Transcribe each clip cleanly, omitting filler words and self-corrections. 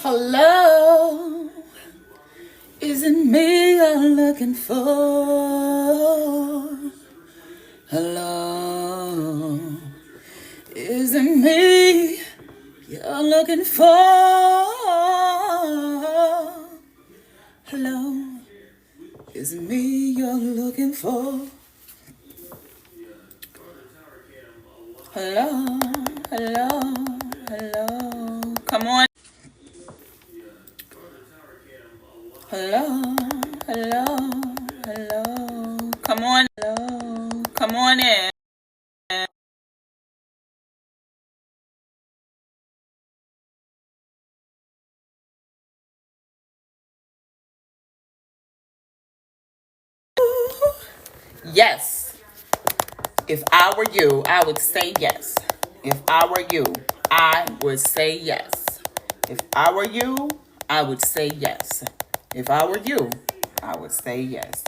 Hello, is it me you're looking for? Hello, is it me you're looking for? Hello, is it me you're looking for? Hello, hello, hello. Come on. Hello, hello, hello. Come on, hello. Come on in. Yes. If I were you, I would say yes. If I were you, I would say yes. If I were you, I would say yes. If I were you, I would say yes.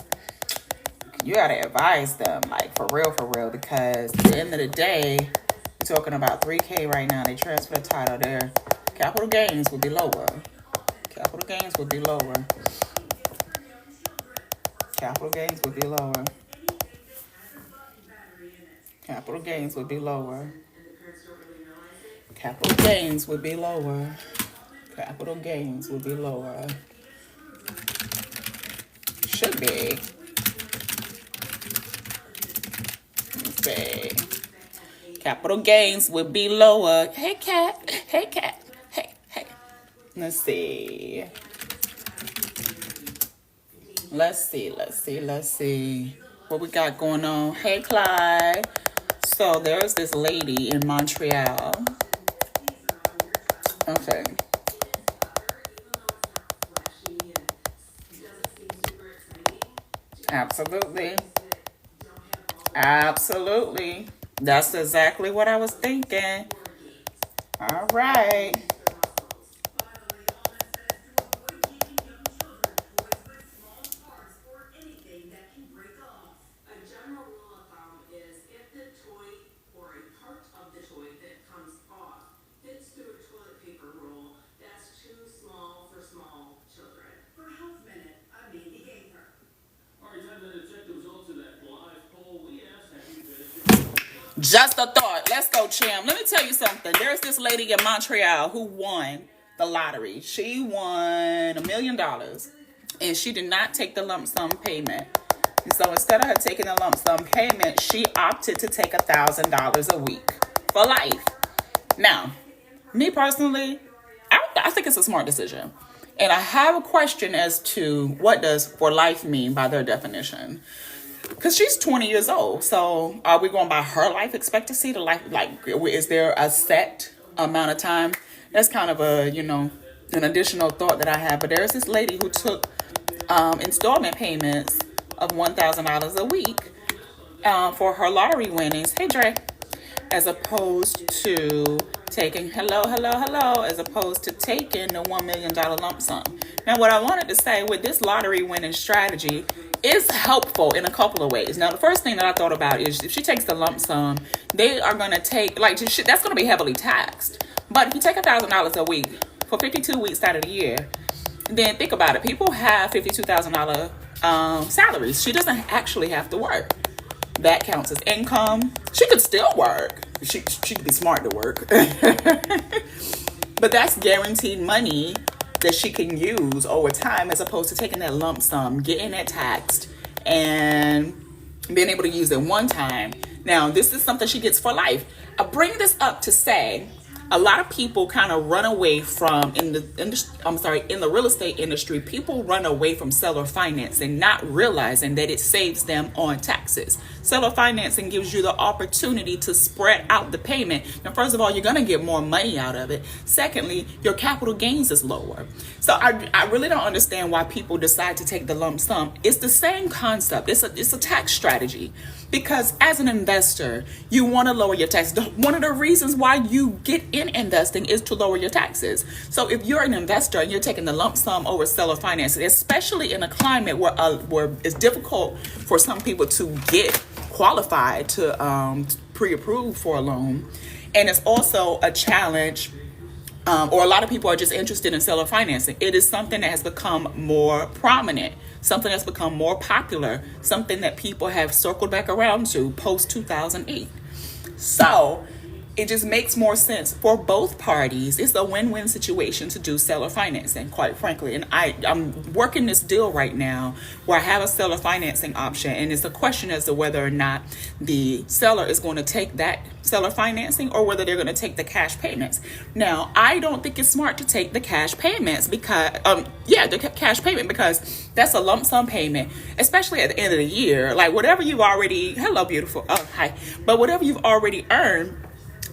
You gotta advise them, like for real, because at the end of the day, you're talking about 3K right now. They transfer the title there. Capital gains would be lower. Capital gains would be lower. Capital gains would be lower. Capital gains would be lower. Capital gains would be lower. Capital gains would be lower. Should be. Let's see. Capital gains would be lower. Hey, cat. Hey, cat. Hey, hey. Let's see. Let's see. What we got going on? Hey, Clyde. So there's this lady in Montreal. Okay. Absolutely. Absolutely. That's exactly what I was thinking. All right. Just a thought. Let's go, Chim. Let me tell you something. There's this lady in Montreal who won the lottery. She won $1,000,000 and she did not take the lump sum payment. And so instead of her taking the lump sum payment, she opted to take $1,000 a week for life. Now, me personally, I think it's a smart decision. And I have a question as to what does for life mean by their definition. Because she's 20 years old. So are we going by her life expectancy? To life, like, is there a set amount of time? That's kind of a, an additional thought that I have. But there's this lady who took installment payments of $1,000 a week for her lottery winnings. Hey, Dre. As opposed to taking, as opposed to taking the $1,000,000 lump sum. Now, what I wanted to say with this lottery winning strategy is helpful in a couple of ways. Now, the first thing that I thought about is if she takes the lump sum, they are going to take, that's going to be heavily taxed. But if you take $1,000 a week for 52 weeks out of the year, then think about it. People have $52,000 salaries. She doesn't actually have to work. That counts as income. She could still work. She could be smart to work. But that's guaranteed money that she can use over time as opposed to taking that lump sum, getting it taxed, and being able to use it one time. Now, this is something she gets for life. I bring this up to say a lot of people kind of run away from in the real estate industry. People run away from seller financing, not realizing that it saves them on taxes. Seller financing gives you the opportunity to spread out the payment. Now, first of all, you're going to get more money out of it. Secondly, your capital gains is lower. So I really don't understand why people decide to take the lump sum. It's the same concept. It's a tax strategy. Because as an investor, you want to lower your taxes. One of the reasons why you get in investing is to lower your taxes. So if you're an investor and you're taking the lump sum over seller financing, especially in a climate where it's difficult for some people to get qualified to pre-approved for a loan, and it's also a challenge or a lot of people are just interested in seller financing. It is something that has become more prominent, something that's become more popular, something that people have circled back around to post 2008. So it just makes more sense for both parties. It's a win-win situation to do seller financing, quite frankly. And I'm working this deal right now where I have a seller financing option, and it's a question as to whether or not the seller is going to take that seller financing or whether they're going to take the cash payments. Now, I don't think it's smart to take the cash payments because, the cash payment, because that's a lump sum payment, especially at the end of the year. Like whatever you've already, hello, beautiful. Oh, hi. But whatever you've already earned,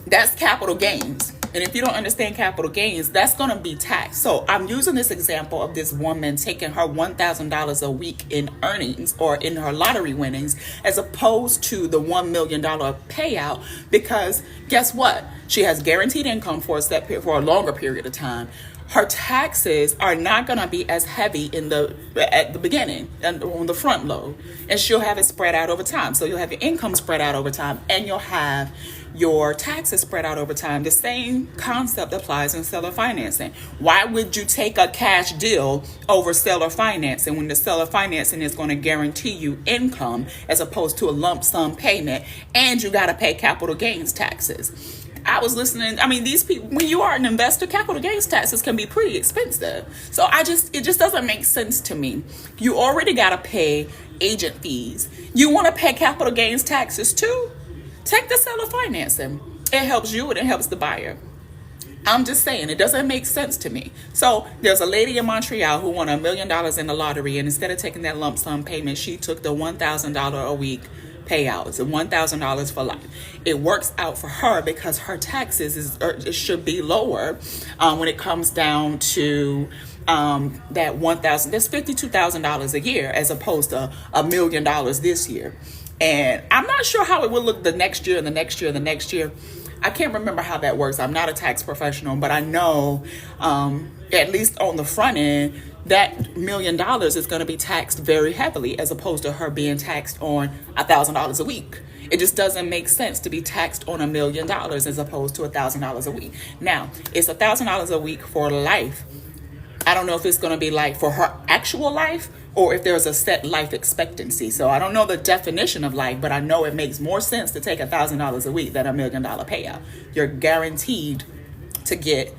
that's capital gains. And if you don't understand capital gains, that's going to be taxed. So I'm using this example of this woman taking her $1,000 a week in earnings or in her lottery winnings as opposed to the $1 million payout, because guess what? She has guaranteed income for a longer period of time. Her taxes are not going to be as heavy at the beginning and on the front load, and she'll have it spread out over time. So you'll have your income spread out over time, and you'll have your taxes spread out over time. The same concept applies in seller financing. Why would you take a cash deal over seller financing when the seller financing is going to guarantee you income as opposed to a lump sum payment, and you got to pay capital gains taxes? I was listening. I mean, these people, when you are an investor, capital gains taxes can be pretty expensive. So it just doesn't make sense to me. You already got to pay agent fees. You want to pay capital gains taxes too? Take the seller financing. It helps you and it helps the buyer. I'm just saying, it doesn't make sense to me. So there's a lady in Montreal who won $1 million in the lottery, and instead of taking that lump sum payment, she took the $1,000 a week payout. It's $1,000 for life. It works out for her because her taxes should be lower when it comes down to that $1,000. That's $52,000 a year as opposed to $1 million this year. And I'm not sure how it will look the next year and the next year and the next year. I can't remember how that works. I'm not a tax professional, but I know at least on the front end, that $1 million is going to be taxed very heavily as opposed to her being taxed on $1,000 a week. It just doesn't make sense to be taxed on $1 million as opposed to $1,000 a week. Now, it's $1,000 a week for life. I don't know if it's going to be like for her actual life or if there's a set life expectancy. So I don't know the definition of life, but I know it makes more sense to take $1,000 a week than $1 million payout. You're guaranteed to get,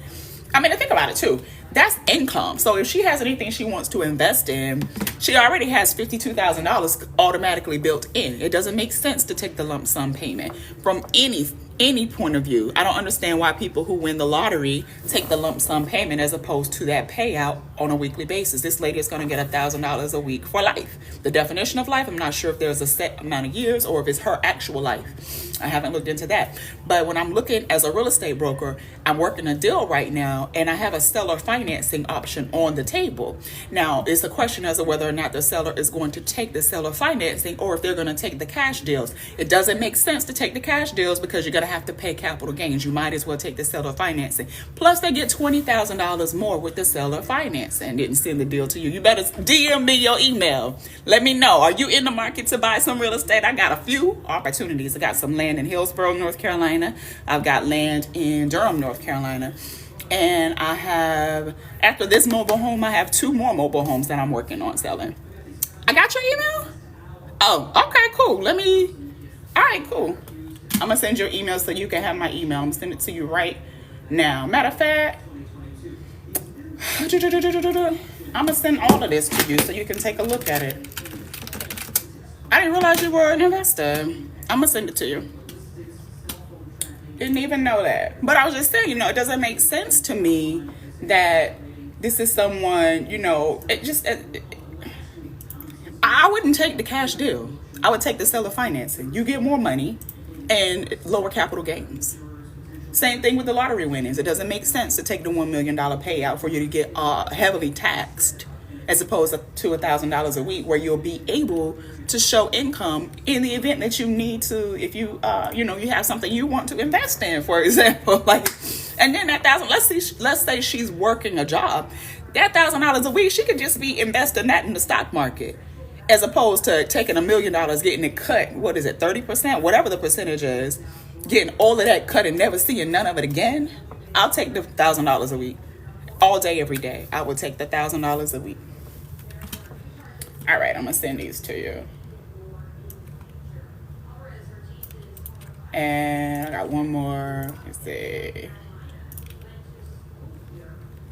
think about it too. That's income. So if she has anything she wants to invest in, she already has $52,000 automatically built in. It doesn't make sense to take the lump sum payment from any point of view. I don't understand why people who win the lottery take the lump sum payment as opposed to that payout on a weekly basis. This lady is going to get $1,000 a week for life. The definition of life, I'm not sure if there's a set amount of years or if it's her actual life. I haven't looked into that. But when I'm looking as a real estate broker, I'm working a deal right now and I have a seller financing option on the table. Now, it's a question as to whether or not the seller is going to take the seller financing or if they're going to take the cash deals. It doesn't make sense to take the cash deals because you're going to have to pay capital gains. You might as well take the seller financing. Plus, they get $20,000 more with the seller financing. Didn't send the deal to you. You better DM me your email. Let me know. Are you in the market to buy some real estate? I got a few opportunities. I got some land in Hillsborough, North Carolina. I've got land in Durham, North Carolina. And I have, after this mobile home, I have 2 more mobile homes that I'm working on selling. I got your email? Oh, okay, cool. All right, cool. I'm going to send your email so you can have my email. I'm going to send it to you right now. Matter of fact, I'm going to send all of this to you so you can take a look at it. I didn't realize you were an investor. I'm going to send it to you. Didn't even know that. But I was just saying, it doesn't make sense to me that this is someone, I wouldn't take the cash deal. I would take the seller financing. You get more money and lower capital gains. Same thing with the lottery winnings. It doesn't make sense to take the $1 million payout for you to get heavily taxed as opposed to $1,000 a week where you'll be able to show income in the event that you need to, if you, you have something you want to invest in, for example, and then that let's say she's working a job, that $1,000 a week, she could just be investing that in the stock market as opposed to taking $1 million, getting it cut, 30%, whatever the percentage is, getting all of that cut and never seeing none of it again. I'll take the $1,000 a week. All day, every day. I would take the $1,000 a week. All right, I'm going to send these to you. And I got one more. Let's see.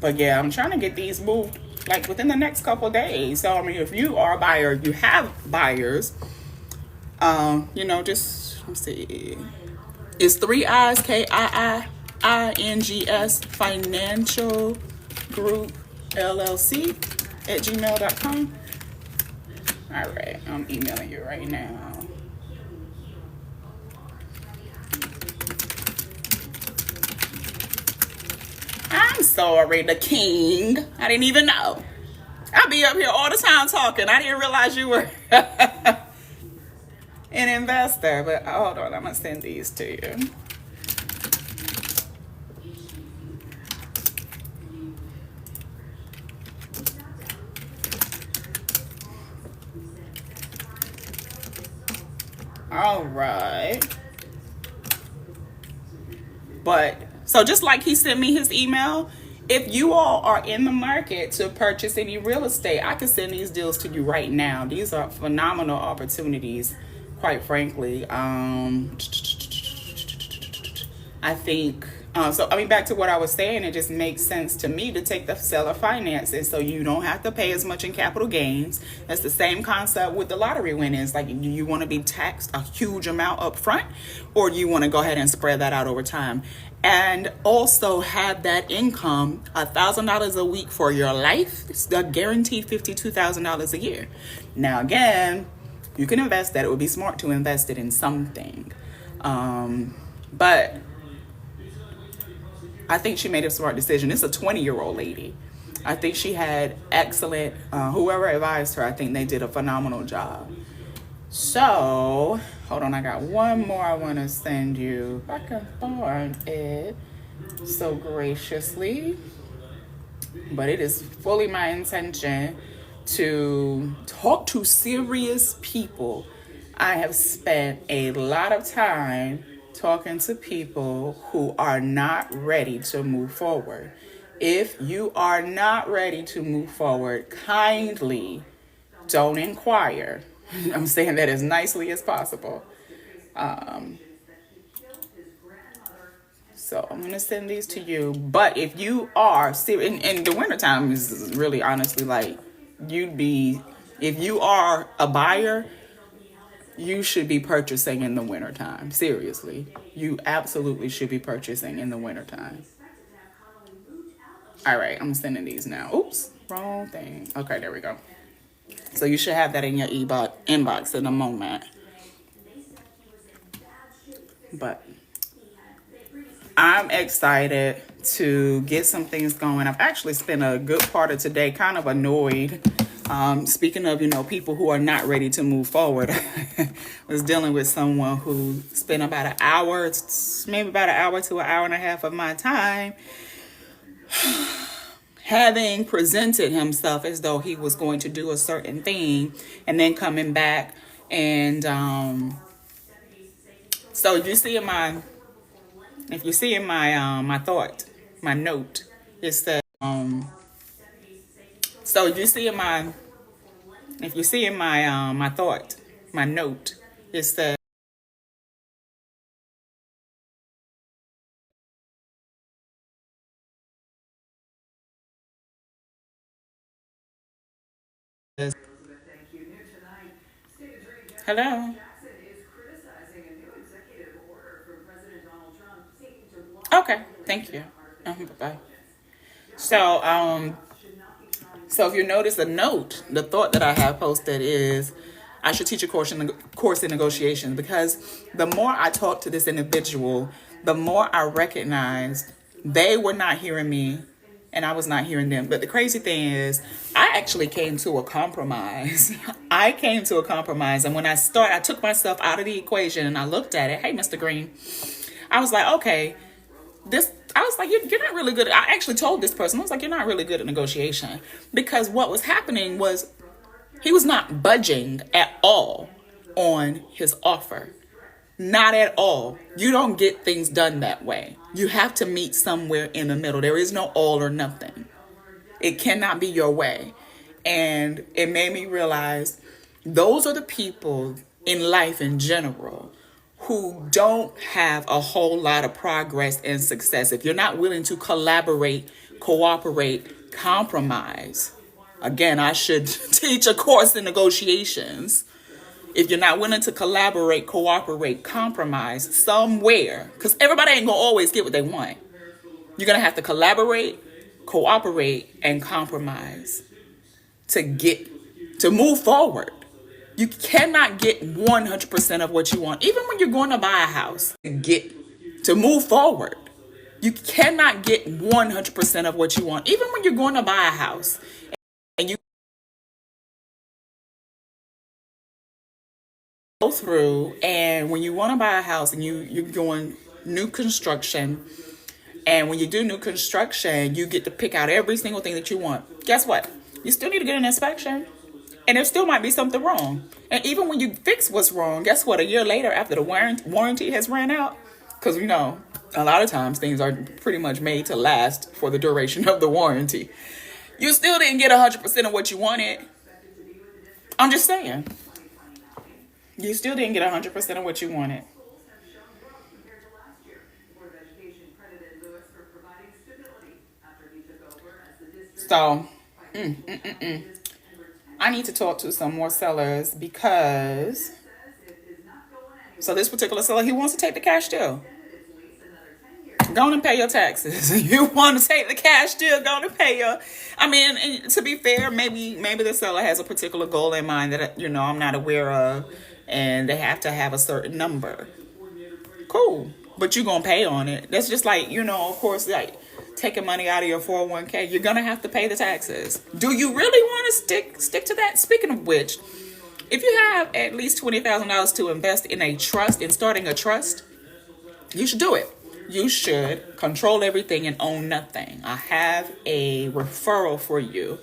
But yeah, I'm trying to get these moved like within the next couple days. So I mean, if you are a buyer, you have buyers. Just let's see. It's 3 I's KIIINGS Financial Group LLC at gmail.com. All right, I'm emailing you right now. I'm sorry, the king. I didn't even know. I be up here all the time talking. I didn't realize you were an investor. But hold on, I'm going to send these to you. All right. But so just like he sent me his email, if you all are in the market to purchase any real estate, I can send these deals to you right now. These are phenomenal opportunities, quite frankly. I think, back to what I was saying, it just makes sense to me to take the seller financing so you don't have to pay as much in capital gains. That's the same concept with the lottery winnings. Like, do you want to be taxed a huge amount up front, or do you want to go ahead and spread that out over time? And also have that income, $1,000 a week for your life. It's a guaranteed $52,000 a year. Now, again, you can invest that. It would be smart to invest it in something. But I think she made a smart decision. It's a 20-year-old lady. I think she had excellent, whoever advised her, I think they did a phenomenal job. So, hold on, I got one more I want to send you. If I can find it so graciously. But it is fully my intention to talk to serious people. I have spent a lot of time talking to people who are not ready to move forward. If you are not ready to move forward, kindly don't inquire. I'm saying that as nicely as possible. So I'm going to send these to you. But if you are serious, and the wintertime is really honestly like, if you are a buyer, you should be purchasing in the wintertime. Seriously. You absolutely should be purchasing in the wintertime. All right, I'm sending these now. Oops, wrong thing. Okay, there we go. So you should have that in your inbox in a moment. But I'm excited to get some things going. I've actually spent a good part of today kind of annoyed. Speaking of, people who are not ready to move forward, I was dealing with someone who spent about an hour, maybe about an hour to an hour and a half of my time having presented himself as though he was going to do a certain thing, and then coming back and so if you see in my my thought, my note, it said so if you see in my my thought, my note, it said hello. Okay, thank you. Bye. So, so if you notice the note, the thought that I have posted is, I should teach a course in negotiation, because the more I talked to this individual, the more I recognized they were not hearing me and I was not hearing them. But the crazy thing is, I actually came to a compromise. I came to a compromise. And when I took myself out of the equation and I looked at it. Hey, Mr. Green. I was like, okay, I was like, you're not really good. I actually told this person, I was like, you're not really good at negotiation. Because what was happening was he was not budging at all on his offer. Not at all. You don't get things done that way. You have to meet somewhere in the middle. There is no all or nothing. It cannot be your way. And it made me realize those are the people in life in general who don't have a whole lot of progress and success. If you're not willing to collaborate, cooperate, compromise, again, I should teach a course in negotiations. If you're not willing to collaborate, cooperate, compromise somewhere, because everybody ain't gonna always get what they want. You're gonna have to collaborate, cooperate, and compromise to move forward. You cannot get 100% of what you want, even when you're going to buy a house. To move forward. You cannot get 100% of what you want, even when you're going to buy a house. And you go through, and when you want to buy a house and you're doing new construction, and when you do new construction, you get to pick out every single thing that you want. Guess what? You still need to get an inspection. And there still might be something wrong. And even when you fix what's wrong, guess what? A year later, after the warranty has ran out, because a lot of times things are pretty much made to last for the duration of the warranty. You still didn't get 100% of what you wanted. I'm just saying. You still didn't get 100% of what you wanted. So, I need to talk to some more sellers because, so this particular seller, he wants to take the cash deal. Go on and pay your taxes. You want to take the cash deal, go on and pay your, and to be fair, maybe the seller has a particular goal in mind that, I'm not aware of, and they have to have a certain number. Cool. But you're going to pay on it. That's just like, of course, like, taking money out of your 401k, you're going to have to pay the taxes. Do you really want to stick to that? Speaking of which, if you have at least $20,000 to invest in a trust, in starting a trust, you should do it. You should control everything and own nothing. I have a referral for you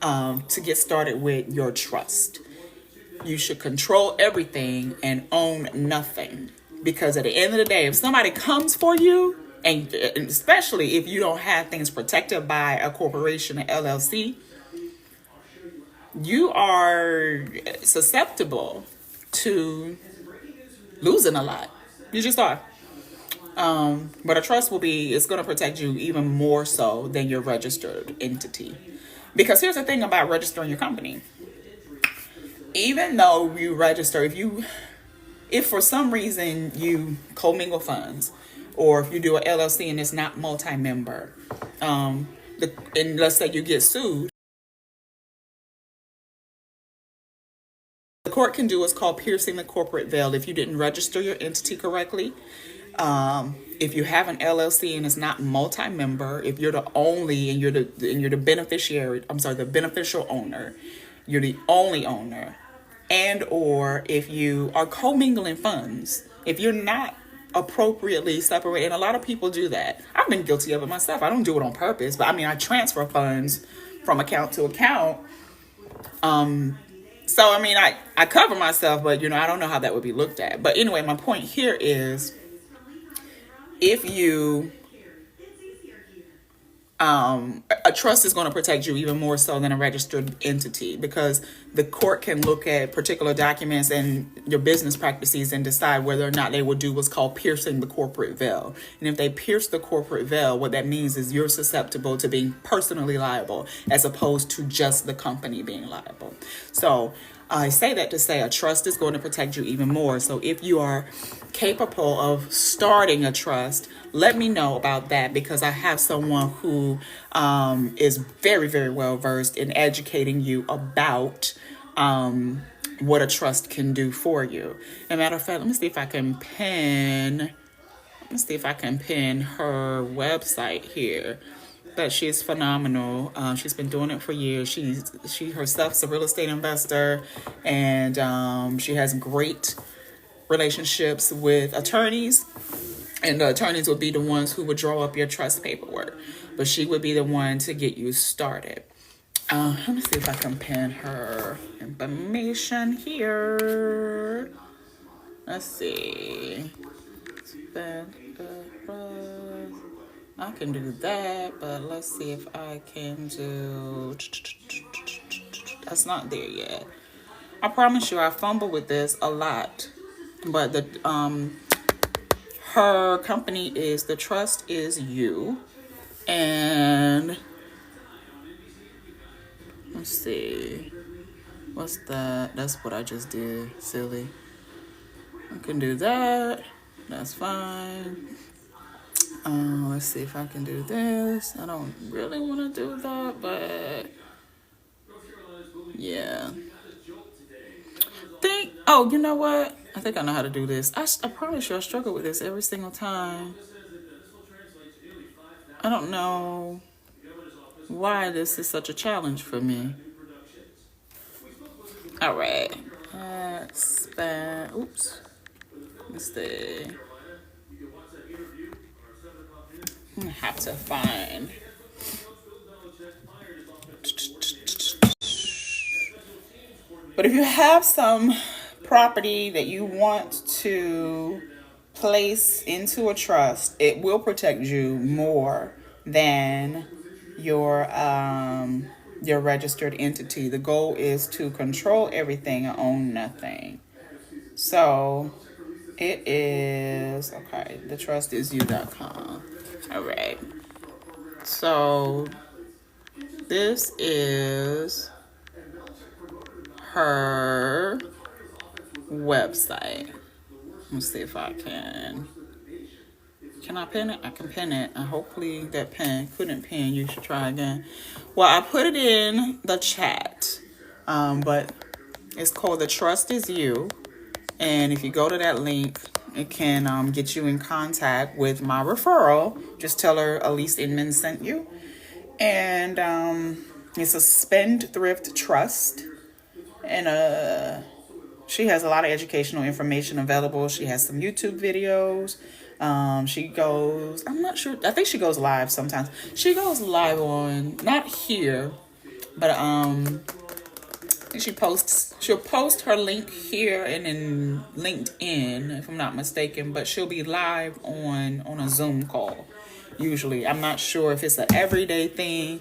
to get started with your trust. You should control everything and own nothing. Because at the end of the day, if somebody comes for you, and especially if you don't have things protected by a corporation, an LLC, you are susceptible to losing a lot. You just are. But a trust it's going to protect you even more so than your registered entity. Because here's the thing about registering your company. Even though you register, if for some reason you commingle funds, or if you do an LLC and it's not multi-member, and let's say you get sued, the court can do what's called piercing the corporate veil if you didn't register your entity correctly. If you have an LLC and it's not multi-member, if you're the only and you're the beneficiary, the beneficial owner, you're the only owner, and or if you are commingling funds, if you're not appropriately separated, and a lot of people do that. I've been guilty of it myself. I don't do it on purpose, but I transfer funds from account to account. So I cover myself, but I don't know how that would be looked at. But anyway, my point here is, if you a trust is going to protect you even more so than a registered entity, because the court can look at particular documents and your business practices and decide whether or not they will do what's called piercing the corporate veil. And if they pierce the corporate veil, what that means is you're susceptible to being personally liable as opposed to just the company being liable. So I say that to say a trust is going to protect you even more. So if you are capable of starting a trust, let me know about that, because I have someone who is very, very well versed in educating you about what a trust can do for you. As a matter of fact, let me see if I can pin her website here. But she's phenomenal. She's been doing it for years. She herself's a real estate investor, and she has great relationships with attorneys. And the attorneys would be the ones who would draw up your trust paperwork. But she would be the one to get you started. Let me see if I can pin her information here. Let's see. I can do that, but let's see if I can do. That's not there yet. I promise you, I fumble with this a lot. But her company is The Trust Is You, and let's see. What's that? That's what I just did. Silly. I can do that. That's fine. Let's see if I can do this. I don't really want to do that, but yeah. Oh, you know what? I think I know how to do this. I promise you, I struggle with this every single time. I don't know why this is such a challenge for me. All right. Oops. Let's see. I have to find. But if you have some property that you want to place into a trust, it will protect you more than your registered entity. The goal is to control everything and own nothing. So it is okay. thetrustisyou.com. All right. So this is her website. Let's see if I can. Can I pin it? I can pin it. And hopefully that pen couldn't pin. You should try again. Well, I put it in the chat. But it's called The Trust Is You. And if you go to that link, it can get you in contact with my referral. Just tell her Elise Inman sent you. And it's a spendthrift trust. And she has a lot of educational information available. She has some YouTube videos. She goes, I'm not sure. I think she goes live sometimes. She goes live on, not here, but she'll post her link here and in LinkedIn, if I'm not mistaken, but she'll be live on a Zoom call. Usually, I'm not sure if it's an everyday thing,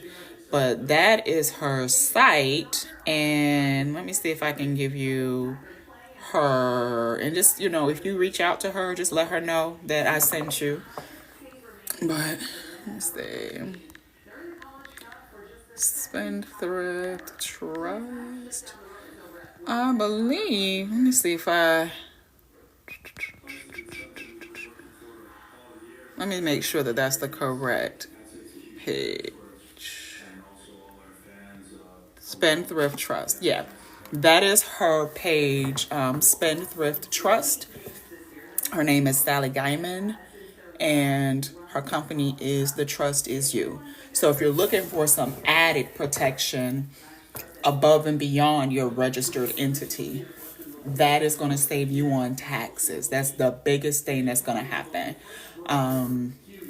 but that is her site. And let me see if I can give you her, and just, if you reach out to her, just let her know that I sent you. But let's see. Spendthrift Trust, I believe. Let me see if let me make sure that that's the correct page. Spendthrift Trust. Yeah, that is her page. Spendthrift Trust. Her name is Sally Guyman, and her company is The Trust Is You. So if you're looking for some added protection above and beyond your registered entity, that is going to save you on taxes. That's the biggest thing that's going to happen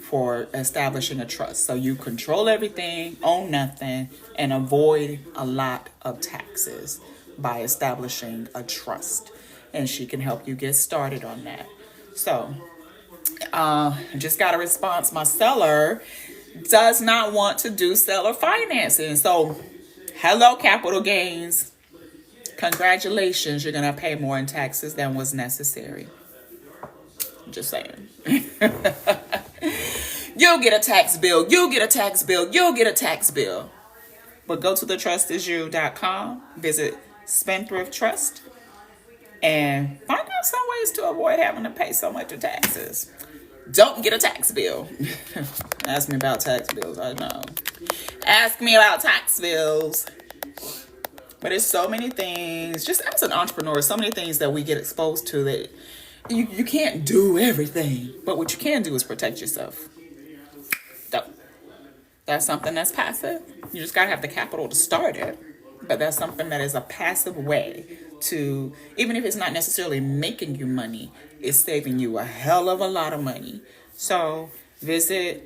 for establishing a trust. So you control everything, own nothing, and avoid a lot of taxes by establishing a trust. And she can help you get started on that. So I just got a response. My seller does not want to do seller financing. So hello, capital gains. Congratulations. You're going to pay more in taxes than was necessary. Just saying. You'll get a tax bill. You'll get a tax bill. You'll get a tax bill. But go to thetrustisyou.com. Visit Spendthrift Trust. And find out some ways to avoid having to pay so much in taxes. Don't get a tax bill. Ask me about tax bills. I know. Ask me about tax bills. But there's so many things, just as an entrepreneur, so many things that we get exposed to that you can't do everything. But what you can do is protect yourself. So, that's something that's passive. You just got to have the capital to start it. But that's something that is a passive way to, even if it's not necessarily making you money, it's saving you a hell of a lot of money. So visit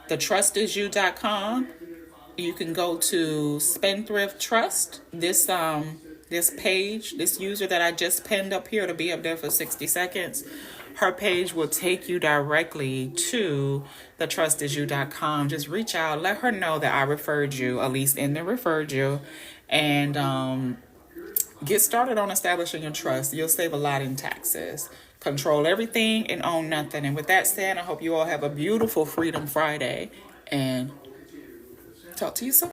thetrustisyou.com. You can go to Spendthrift Trust. This this page, this user that I just pinned up here to be up there for 60 seconds, her page will take you directly to the trustisyou.com. Just reach out, let her know that I referred you, at least in the referred you, and get started on establishing your trust. You'll save a lot in taxes. Control everything and own nothing. And with that said, I hope you all have a beautiful Freedom Friday, and talk to you soon.